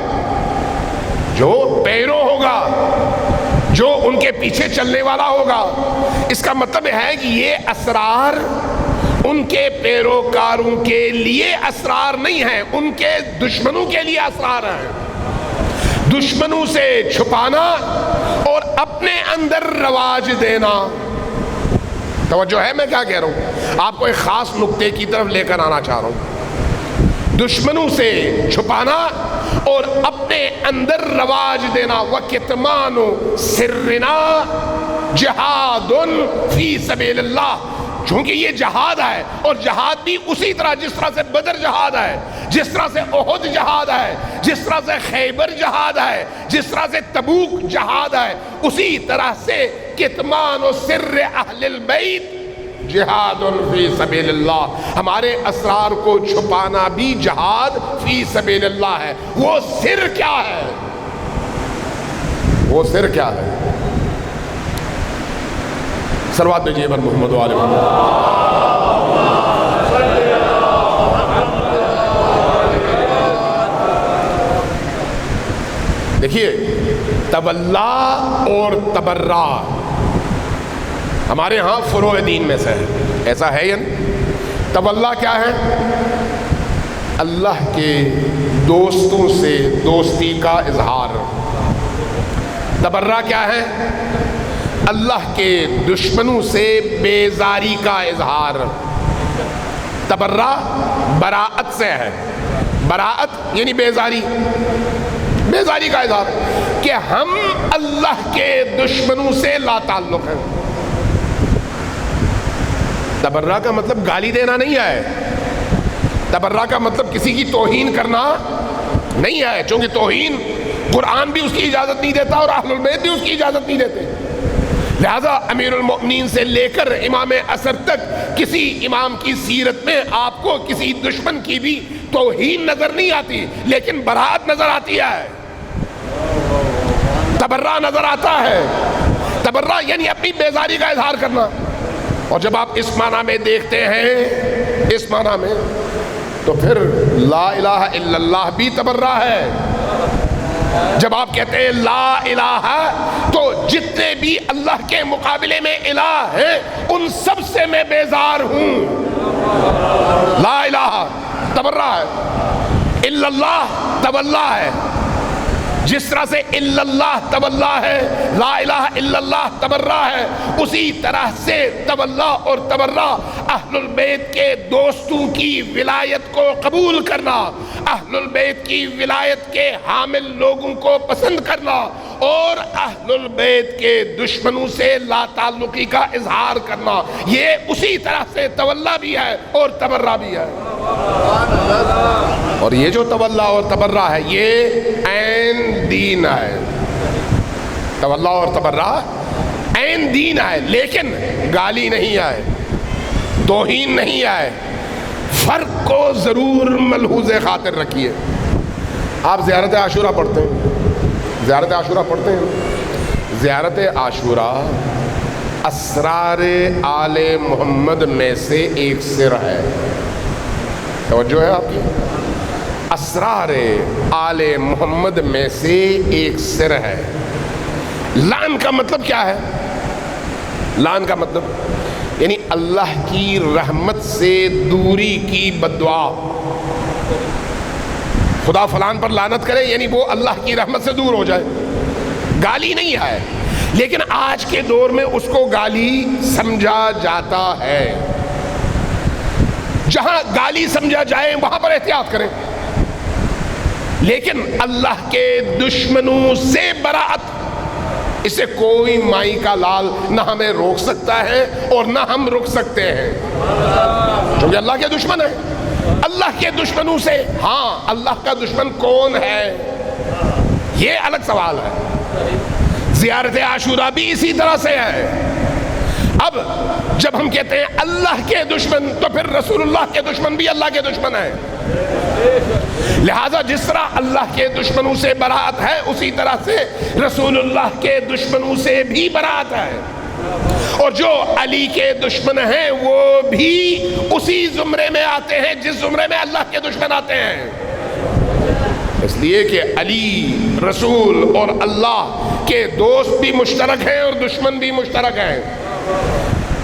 جو پیرو ہوگا، جو ان کے پیچھے چلنے والا ہوگا۔ اس کا مطلب ہے کہ یہ اسرار ان کے پیروکاروں کے لیے اسرار نہیں ہیں، ان کے دشمنوں کے لیے اسرار ہیں۔ دشمنوں سے چھپانا اور اپنے اندر رواج دینا۔ توجہ ہے میں کیا کہہ رہا ہوں؟ آپ کو ایک خاص نقطے کی طرف لے کر آنا چاہ رہا ہوں۔ دشمنوں سے چھپانا اور اپنے اندر رواج دینا۔ وَكِتْمَانُ سِرِّنَا جہاد فی سبیل اللہ، چونکہ یہ جہاد ہے، اور جہاد بھی اسی طرح جس طرح سے بدر جہاد ہے، جس طرح سے احد جہاد ہے، جس طرح سے خیبر جہاد ہے، جس طرح سے تبوک جہاد ہے، اسی طرح سے کتمان و سر اہل البیت جہاد فی سبیل اللہ، ہمارے اسرار کو چھپانا بھی جہاد فی سبیل اللہ ہے۔ وہ سر کیا ہے؟ وہ سر کیا ہے؟ صلوات بھیجیے بر محمد و آل محمد۔ دیکھیے، تولا اور تبرا ہمارے ہاں فروع دین میں سے ہے، ایسا ہے یا نہیں؟ تولا کیا ہے؟ اللہ کے دوستوں سے دوستی کا اظہار۔ تبرا کیا ہے؟ اللہ کے دشمنوں سے بیزاری کا اظہار۔ تبرا براءت سے ہے، براءت یعنی بیزاری، بیزاری کا اظہار کہ ہم اللہ کے دشمنوں سے لا تعلق ہیں۔ تبرا کا مطلب گالی دینا نہیں ہے، تبرا کا مطلب کسی کی توہین کرنا نہیں ہے، چونکہ توہین قرآن بھی اس کی اجازت نہیں دیتا اور اہل البیت بھی اس کی اجازت نہیں دیتے۔ لہذا امیر المؤمنین سے لے کر امام عصر تک کسی امام کی سیرت میں آپ کو کسی دشمن کی بھی توہین نظر نہیں آتی، لیکن براءت نظر آتی ہے، تبرا نظر آتا ہے۔ تبرا یعنی اپنی بیزاری کا اظہار کرنا، اور جب آپ اس معنی میں دیکھتے ہیں، اس معنی میں، تو پھر لا الہ الا اللہ بھی تبرا ہے۔ جب آپ کہتے ہیں لا الہ، تو جتنے بھی اللہ کے مقابلے میں الہ ہیں ان سب سے میں بیزار ہوں۔ لا الہ تبرا ہے، الا اللہ تولا ہے۔ جس طرح سے الا اللہ تولا ہے، لا الہ الا اللہ تبرا ہے، اسی طرح سے تولا اور تبرا اہل البیت کے دوستوں کی ولایت کو قبول کرنا، اہل البیت کی ولایت کے حامل لوگوں کو پسند کرنا، اور اہل البیت کے دشمنوں سے لا تعلقی کا اظہار کرنا، یہ اسی طرح سے تولا بھی ہے اور تبرا بھی ہے۔ اور یہ جو تولا اور تبرا ہے یہ عین دین ہے، تولا اور تبرا عین دین ہے، لیکن گالی نہیں ہے، توہین نہیں ہے۔ فرق کو ضرور ملحوظ خاطر رکھیے۔ آپ زیارت عاشورہ پڑھتے ہیں، زیارت عاشورہ پڑھتے ہیں، زیارت عاشورہ اسرار آل محمد میں سے ایک سر ہے، توجہ ہے آپ کی، اسرار آل محمد میں سے ایک سر ہے۔ لعن کا مطلب کیا ہے؟ لعن کا مطلب یعنی اللہ کی رحمت سے دوری کی بددعا۔ خدا فلان پر لعنت کرے یعنی وہ اللہ کی رحمت سے دور ہو جائے، گالی نہیں ہے، لیکن آج کے دور میں اس کو گالی سمجھا جاتا ہے۔ جہاں گالی سمجھا جائے وہاں پر احتیاط کریں، لیکن اللہ کے دشمنوں سے براءت، اسے کوئی مائی کا لال نہ ہمیں روک سکتا ہے اور نہ ہم رک سکتے ہیں، کیونکہ اللہ کے دشمن ہیں۔ اللہ کے دشمنوں سے، ہاں اللہ کا دشمن کون ہے یہ الگ سوال ہے۔ زیارت عاشورہ بھی اسی طرح سے ہے۔ اب جب ہم کہتے ہیں اللہ کے دشمن تو پھر رسول اللہ کے دشمن بھی اللہ کے دشمن ہیں، لہذا جس طرح اللہ کے دشمنوں سے براءت ہے اسی طرح سے رسول اللہ کے دشمنوں سے بھی براءت ہے، اور جو علی کے دشمن ہیں وہ بھی اسی زمرے میں آتے ہیں جس زمرے میں اللہ کے دشمن آتے ہیں، اس لیے کہ علی رسول اور اللہ کے دوست بھی مشترک ہیں اور دشمن بھی مشترک ہیں،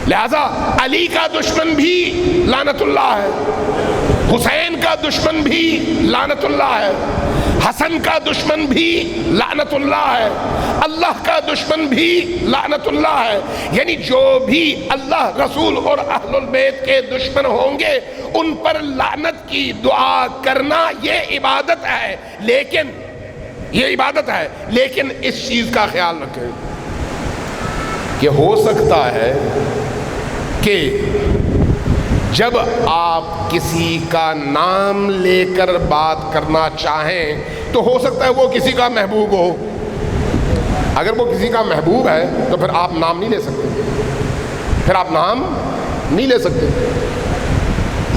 لہذا علی کا دشمن بھی لعنت اللہ ہے، حسین کا دشمن بھی لعنت اللہ ہے، حسن کا دشمن بھی لعنت اللہ ہے، اللہ کا دشمن بھی لعنت اللہ ہے، یعنی جو بھی اللہ رسول اور اہل البیت کے دشمن ہوں گے ان پر لعنت کی دعا کرنا یہ عبادت ہے، لیکن یہ عبادت ہے، لیکن اس چیز کا خیال رکھیں کہ ہو سکتا ہے کہ جب آپ کسی کا نام لے کر بات کرنا چاہیں تو ہو سکتا ہے وہ کسی کا محبوب ہو. اگر وہ کسی کا محبوب ہے تو پھر آپ نام نہیں لے سکتے، پھر آپ نام نہیں لے سکتے.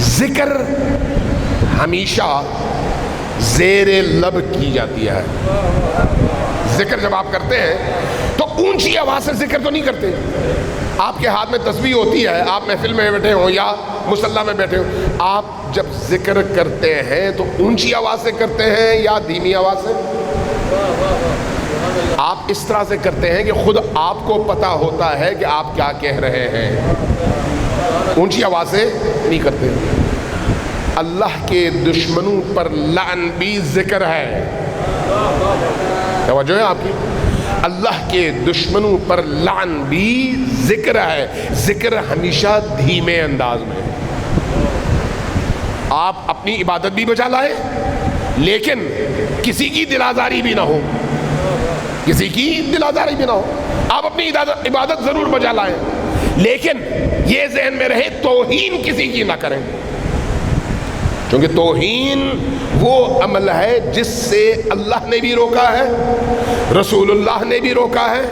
ذکر ہمیشہ زیر لب کی جاتی ہے. ذکر جب آپ کرتے ہیں تو اونچی آواز سے ذکر تو نہیں کرتے. آپ کے ہاتھ میں تسبیح ہوتی ہے، آپ محفل میں بیٹھے ہوں یا مصلی میں بیٹھے ہوں، آپ جب ذکر کرتے ہیں تو اونچی آواز سے کرتے ہیں یا دھیمی آواز سے؟ آپ اس طرح سے کرتے ہیں کہ خود آپ کو پتا ہوتا ہے کہ آپ کیا کہہ رہے ہیں. اونچی آواز سے نہیں کرتے. اللہ کے دشمنوں پر لعن بھی ذکر ہے. توجہ ہے آپ کی؟ اللہ کے دشمنوں پر لعن بھی ذکر ہے. ذکر ہمیشہ دھیمے انداز میں. آپ اپنی عبادت بھی بجا لائیں لیکن کسی کی دل آزاری بھی نہ ہو، کسی کی دل آزاری بھی نہ ہو. آپ اپنی عبادت ضرور بجا لائیں لیکن یہ ذہن میں رہے توہین کسی کی نہ کریں، کیونکہ توہین وہ عمل ہے جس سے اللہ نے بھی روکا ہے، رسول اللہ نے بھی روکا ہے،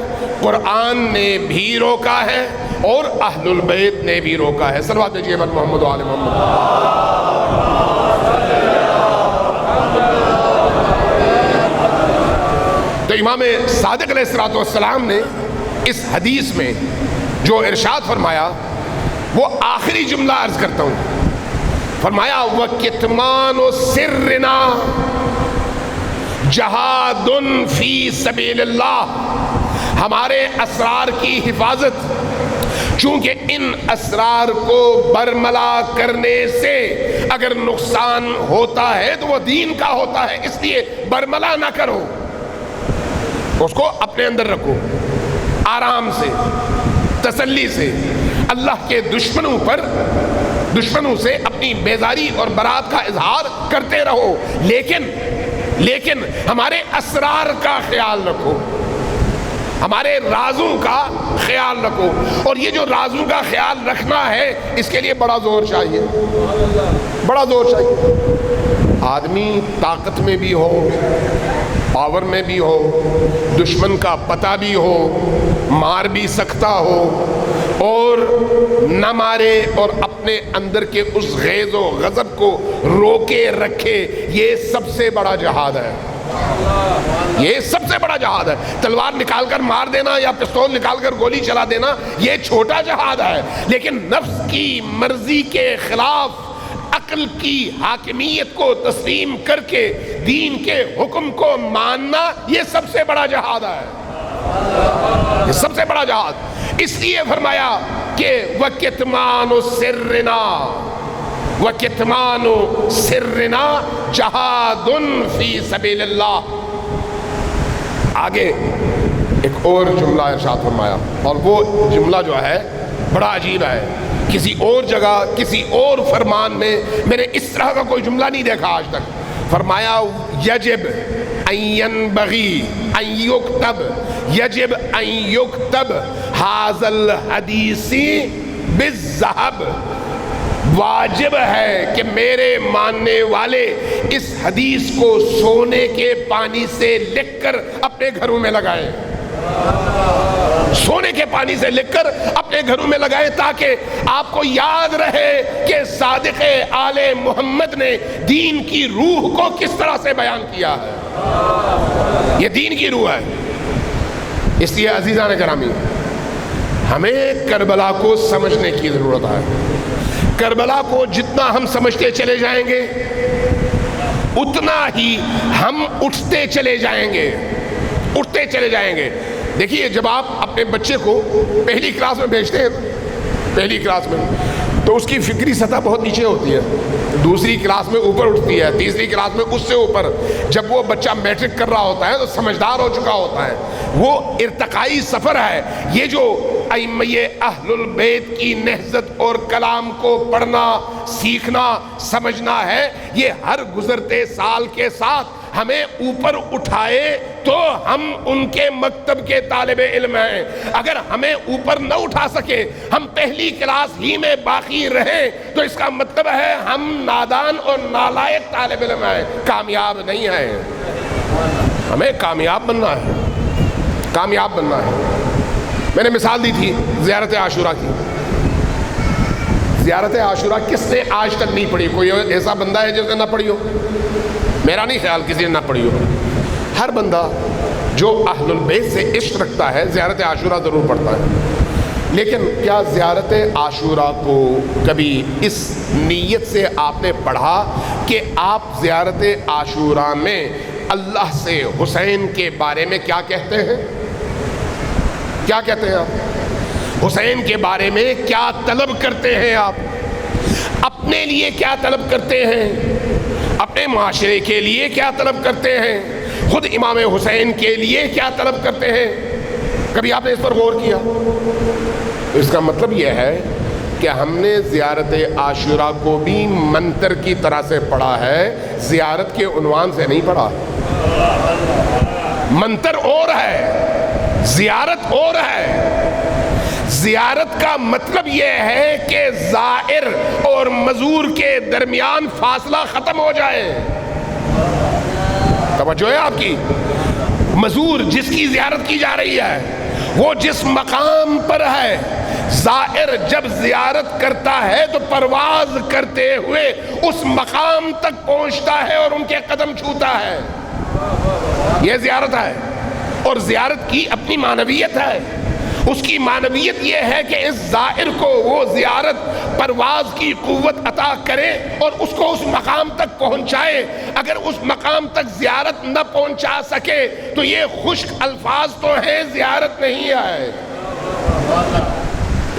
قرآن نے بھی روکا ہے اور اہل البیت نے بھی روکا ہے. صلوات دیجیے بر محمد و آل محمد. تو امام صادق علیہ السلام نے اس حدیث میں جو ارشاد فرمایا وہ آخری جملہ عرض کرتا ہوں. فرمایا وَكِتْمَانُ سِرِّنَا جَهَادٌ فِي سَبِيلِ اللَّهِ. ہمارے اسرار کی حفاظت، چونکہ ان اسرار کو برملا کرنے سے اگر نقصان ہوتا ہے تو وہ دین کا ہوتا ہے، اس لیے برملا نہ کرو، اس کو اپنے اندر رکھو آرام سے، تسلی سے. اللہ کے دشمنوں سے اپنی بیزاری اور برات کا اظہار کرتے رہو لیکن ہمارے اسرار کا خیال رکھو، ہمارے رازوں کا خیال رکھو. اور یہ جو رازوں کا خیال رکھنا ہے اس کے لیے بڑا زور چاہیے، بڑا زور چاہیے. آدمی طاقت میں بھی ہو، پاور میں بھی ہو، دشمن کا پتہ بھی ہو، مار بھی سکتا ہو اور نہ مارے اور اپنے اندر کے اس غیظ و غضب کو روکے رکھے. یہ سب سے بڑا جہاد ہے، یہ سب سے بڑا جہاد ہے. تلوار نکال کر مار دینا یا پستول نکال کر گولی چلا دینا یہ چھوٹا جہاد ہے، لیکن نفس کی مرضی کے خلاف عقل کی حاکمیت کو تسلیم کر کے دین کے حکم کو ماننا یہ سب سے بڑا جہاد ہے، یہ سب سے بڑا جہاد. اس لیے فرمایا کہ وَكِتْمَانُ سِرِّنَا وَكِتْمَانُ سِرِّنَا جَهَادٌ فِي سَبِيلِ اللَّهِ. آگے ایک اور جملہ ارشاد فرمایا اور وہ جملہ جو ہے بڑا عجیب ہے. کسی اور جگہ کسی اور فرمان میں میں نے اس طرح کا کوئی جملہ نہیں دیکھا آج تک. فرمایا یجب ان ينبغي ان يكتب یجب ان يكتب هذا الحدیث بالذهب. واجب ہے کہ میرے ماننے والے اس حدیث کو سونے کے پانی سے لکھ کر اپنے گھروں میں لگائیں، سونے کے پانی سے لکھ کر اپنے گھروں میں لگائیں تاکہ آپ کو یاد رہے کہ صادق آل محمد نے دین کی روح کو کس طرح سے بیان کیا ہے. یہ دین کی روح ہے. اس لیے عزیزان گرامی ہمیں کربلا کو سمجھنے کی ضرورت ہے. کربلا کو جتنا ہم سمجھتے چلے جائیں گے اتنا ہی ہم اٹھتے چلے جائیں گے، اٹھتے چلے جائیں گے. دیکھیے جب آپ اپنے بچے کو پہلی کلاس میں بھیجتے ہیں، پہلی کلاس میں تو اس کی فکری سطح بہت نیچے ہوتی ہے، دوسری کلاس میں اوپر اٹھتی ہے، تیسری کلاس میں اس سے اوپر. جب وہ بچہ میٹرک کر رہا ہوتا ہے تو سمجھدار ہو چکا ہوتا ہے. وہ ارتقائی سفر ہے. یہ جو ائمہ اہل البیت کی نہضت اور کلام کو پڑھنا، سیکھنا، سمجھنا ہے، یہ ہر گزرتے سال کے ساتھ ہمیں اوپر اٹھائے تو ہم ان کے مکتب کے طالب علم ہیں. اگر ہمیں اوپر نہ اٹھا سکے, ہم پہلی کلاس ہی میں باقی رہیں, تو اس کا مطلب ہے ہم نادان اور نالائق طالب علم ہیں, کامیاب نہیں ہیں. ہمیں کامیاب بننا ہے, کامیاب بننا ہے. میں نے مثال دی تھی زیارت عاشورہ کی. زیارت عاشورہ کس نے آج تک نہیں پڑھی؟ کوئی ایسا بندہ ہے جس نے نہ پڑھی ہو؟ میرا نہیں خیال کسی نے نہ پڑھی ہو. ہر بندہ جو اہل البیت سے عشق رکھتا ہے زیارت عاشورہ ضرور پڑھتا ہے. لیکن کیا زیارت عاشورہ کو کبھی اس نیت سے آپ نے پڑھا کہ آپ زیارت عاشورہ میں اللہ سے حسین کے بارے میں کیا کہتے ہیں؟ کیا کہتے ہیں آپ؟ حسین کے بارے میں کیا طلب کرتے ہیں؟ آپ اپنے لیے کیا طلب کرتے ہیں؟ اپنے معاشرے کے لیے کیا طلب کرتے ہیں؟ خود امام حسین کے لیے کیا طلب کرتے ہیں؟ کبھی آپ نے اس پر غور کیا؟ اس کا مطلب یہ ہے کہ ہم نے زیارت عاشورہ کو بھی منتر کی طرح سے پڑھا ہے, زیارت کے عنوان سے نہیں پڑھا. منتر اور ہے, زیارت اور ہے. زیارت کا مطلب یہ ہے کہ زائر اور مزور کے درمیان فاصلہ ختم ہو جائے. توجہ ہے آپ کی؟ مزور جس کی زیارت کی جا رہی ہے, وہ جس مقام پر ہے, زائر جب زیارت کرتا ہے تو پرواز کرتے ہوئے اس مقام تک پہنچتا ہے اور ان کے قدم چھوتا ہے. یہ زیارت ہے. اور زیارت کی اپنی معنویت ہے. اس کی معنویت یہ ہے کہ اس زائر کو وہ زیارت پرواز کی قوت عطا کرے اور اس کو اس مقام تک پہنچائے. اگر اس مقام تک زیارت نہ پہنچا سکے تو یہ خشک الفاظ تو ہیں, زیارت نہیں ہے.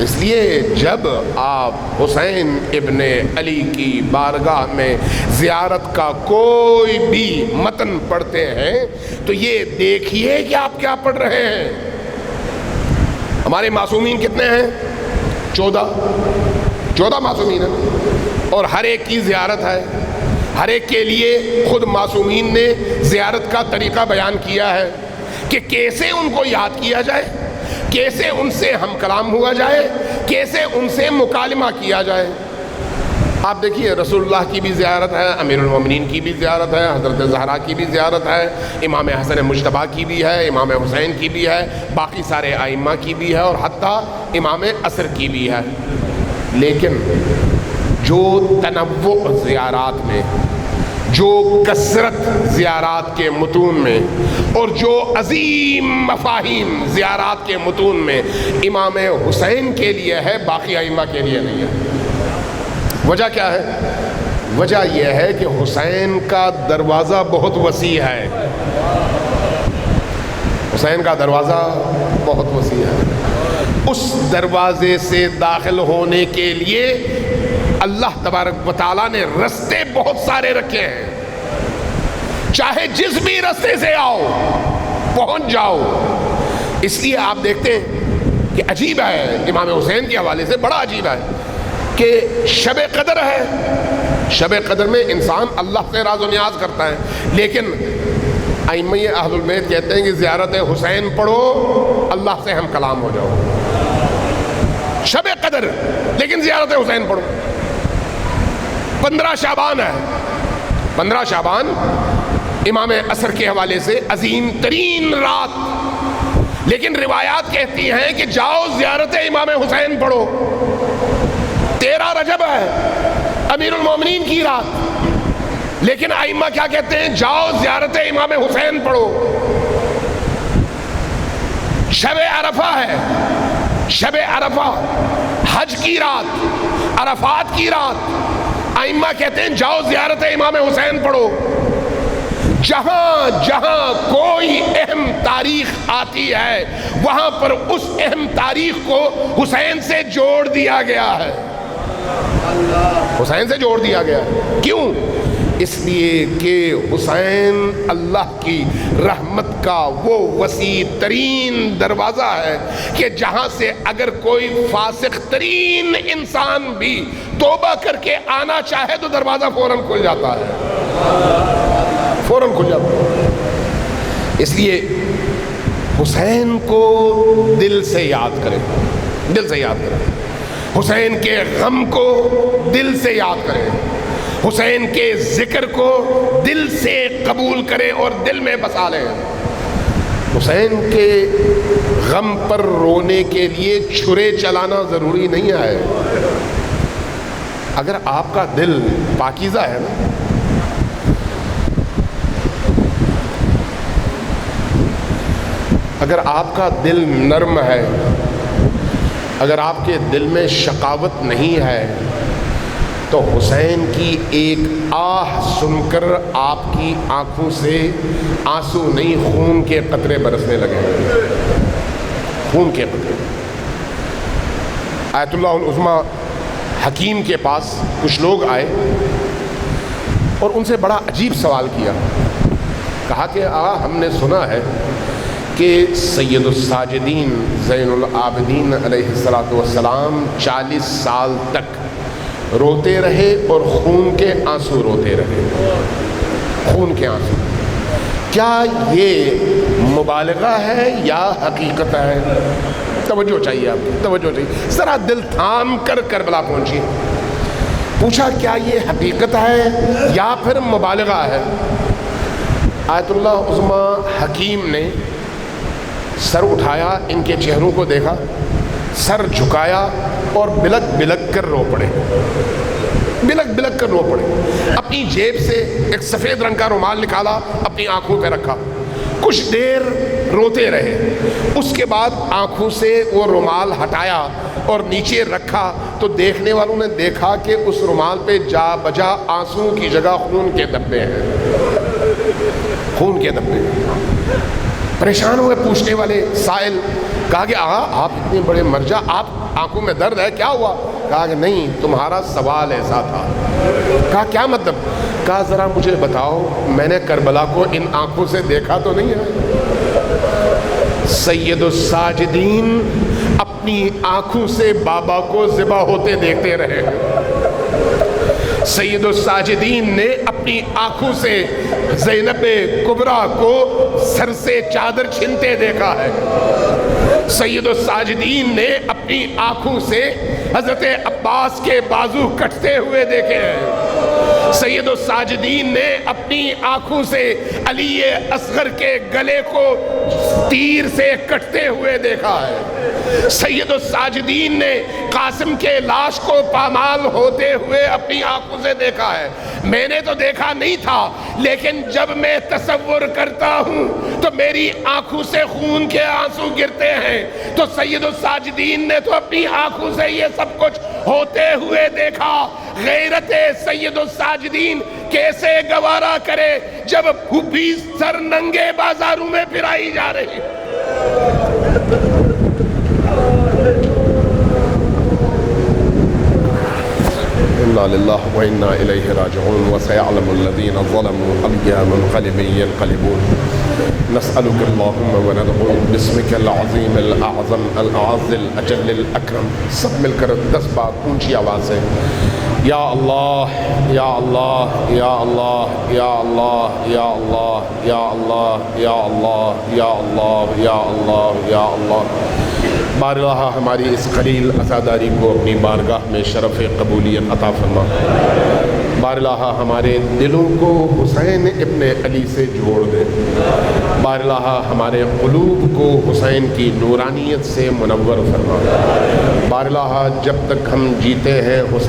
اس لیے جب آپ حسین ابن علی کی بارگاہ میں زیارت کا کوئی بھی متن پڑھتے ہیں تو یہ دیکھیے کہ آپ کیا پڑھ رہے ہیں. ہمارے معصومین کتنے ہیں؟ 14 معصومین ہیں, اور ہر ایک کی زیارت ہے. ہر ایک کے لیے خود معصومین نے زیارت کا طریقہ بیان کیا ہے کہ کیسے ان کو یاد کیا جائے, کیسے ان سے ہم کلام ہوا جائے, کیسے ان سے مکالمہ کیا جائے. آپ دیکھیے رسول اللہ کی بھی زیارت ہے, امیر المومنین کی بھی زیارت ہے, حضرت زہرا کی بھی زیارت ہے, امام حسن مجتبیٰ کی بھی ہے, امام حسین کی بھی ہے, باقی سارے ائمہ کی بھی ہے, اور حتیٰ امام عصر کی بھی ہے. لیکن جو تنوع زیارات میں, جو کثرت زیارات کے متون میں, اور جو عظیم مفاہیم زیارات کے متون میں امام حسین کے لیے ہے, باقی ائمہ کے لیے نہیں ہے. وجہ کیا ہے؟ وجہ یہ ہے کہ حسین کا دروازہ بہت وسیع ہے. حسین کا دروازہ بہت وسیع ہے. اس دروازے سے داخل ہونے کے لیے اللہ تبارک و تعالیٰ نے رستے بہت سارے رکھے ہیں. چاہے جس بھی رستے سے آؤ پہنچ جاؤ. اس لیے آپ دیکھتے ہیں کہ عجیب ہے, امام حسین کے حوالے سے بڑا عجیب ہے کہ شب قدر ہے. شب قدر میں انسان اللہ سے راز و نیاز کرتا ہے, لیکن ائمہ اہل البیت کہتے ہیں کہ زیارت حسین پڑھو, اللہ سے ہم کلام ہو جاؤ. شب قدر لیکن زیارت حسین پڑھو. 15 شعبان ہے. 15 شعبان امام عصر کے حوالے سے عظیم ترین رات, لیکن روایات کہتی ہیں کہ جاؤ زیارت امام حسین پڑھو. 13 رجب ہے, امیر المومنین کی رات, لیکن ائمہ کیا کہتے ہیں؟ جاؤ زیارت امام حسین پڑھو. شب عرفہ ہے, شب عرفہ حج کی رات, عرفات کی رات, ائمہ کہتے ہیں جاؤ زیارت امام حسین پڑھو. جہاں جہاں کوئی اہم تاریخ آتی ہے وہاں پر اس اہم تاریخ کو حسین سے جوڑ دیا گیا ہے. حسین سے جوڑ دیا گیا. کیوں؟ اس لیے کہ حسین اللہ کی رحمت کا وہ وسیع ترین دروازہ ہے کہ جہاں سے اگر کوئی فاسق ترین انسان بھی توبہ کر کے آنا چاہے تو دروازہ فوراً کھل جاتا ہے, فوراً کھل جاتا ہے. اس لیے حسین کو دل سے یاد کریں، دل سے یاد کریں، حسین کے غم کو دل سے یاد کریں، حسین کے ذکر کو دل سے قبول کریں اور دل میں بسا لیں۔ حسین کے غم پر رونے کے لیے چھرے چلانا ضروری نہیں ہے۔ اگر آپ کا دل پاکیزہ ہے نا، اگر آپ کا دل نرم ہے، اگر آپ کے دل میں شقاوت نہیں ہے، تو حسین کی ایک آہ سن کر آپ کی آنکھوں سے آنسو نہیں، خون کے قطرے برسنے لگے، خون کے قطرے۔ آیت اللہ العظمیٰ حکیم کے پاس کچھ لوگ آئے اور ان سے بڑا عجیب سوال کیا۔ کہا کہ ہم نے سنا ہے کہ سید الساجدین زین العابدین علیہ السلام 40 سال تک روتے رہے اور خون کے آنسو روتے رہے، خون کے آنسو۔ کیا یہ مبالغہ ہے یا حقیقت ہے؟ توجہ چاہیے آپ کو، توجہ چاہیے، ذرا دل تھام کر کربلا پہنچیے۔ پوچھا کیا یہ حقیقت ہے یا پھر مبالغہ ہے؟ آیت اللہ عظمیٰ حکیم نے سر اٹھایا، ان کے چہروں کو دیکھا، سر جھکایا اور بلک بلک کر رو پڑے، بلک بلک کر رو پڑے۔ اپنی جیب سے ایک سفید رنگ کا رومال نکالا، اپنی آنکھوں پہ رکھا، کچھ دیر روتے رہے۔ اس کے بعد آنکھوں سے وہ رومال ہٹایا اور نیچے رکھا تو دیکھنے والوں نے دیکھا کہ اس رومال پہ جا بجا آنسو کی جگہ خون کے دبے ہیں، خون کے دبے۔ پریشان ہوئے پوچھنے والے سائل، کہا کہ آقا آپ اتنے بڑے مرجع، آپ آنکھوں میں درد ہے، کیا ہوا؟ کہا کہ نہیں، تمہارا سوال ایسا تھا۔ کہا کیا مطلب؟ کہا ذرا مجھے بتاؤ، میں نے کربلا کو ان آنکھوں سے دیکھا تو نہیں ہے؟ سید الساجدین اپنی آنکھوں سے بابا کو ذبح ہوتے دیکھتے رہے، سید الساجدین نے اپنی آنکھوں سے زینب کبریٰ کو سر سے چادر چھنتے دیکھا ہے، سید الساجدین نے اپنی آنکھوں سے حضرت عباس کے بازو کٹتے ہوئے دیکھے ہیں، سید الساجدین نے اپنی آنکھوں سے علی اصغر کے گلے کو تیر سے کٹتے ہوئے دیکھا ہے، سید الساجدین نے قاسم کے لاش کو پامال ہوتے ہوئے اپنی آنکھوں سے دیکھا ہے۔ میں نے تو دیکھا نہیں تھا، لیکن جب میں تصور کرتا ہوں تو میری آنکھوں سے خون کے آنسو گرتے ہیں۔ تو سید الساجدین نے تو اپنی آنکھوں سے یہ سب کچھ ہوتے ہوئے دیکھا۔ غیرت سید الساجدین کیسے گوارا کرے جب پھوپھی سر ننگے بازاروں میں پھرائی جا رہی؟ انا للہ و انا الیہ راجعون وسيعلم الذین ظلموا أي منقلب ينقلبون نسألك اللهم وندعو باسمك العظیم الاعظم الاعز الاجل الاکرم۔ سب مل کر 10 بار اونچی آواز سے یا اللہ یا اللہ یا اللہ یا اللہ یا اللہ یا اللہ یا اللہ یا اللہ یا اللہ یا اللہ۔ بارگاہ ہماری اس خلیل عزاداری کو اپنی بارگاہ میں شرف قبولیت عطا فرما، بارگاہ ہمارے دلوں کو حسین ابن علی سے جوڑ دے، بارگاہ ہمارے قلوب کو حسین کی نورانیت سے منور فرما، بارگاہ جب تک ہم جیتے ہیں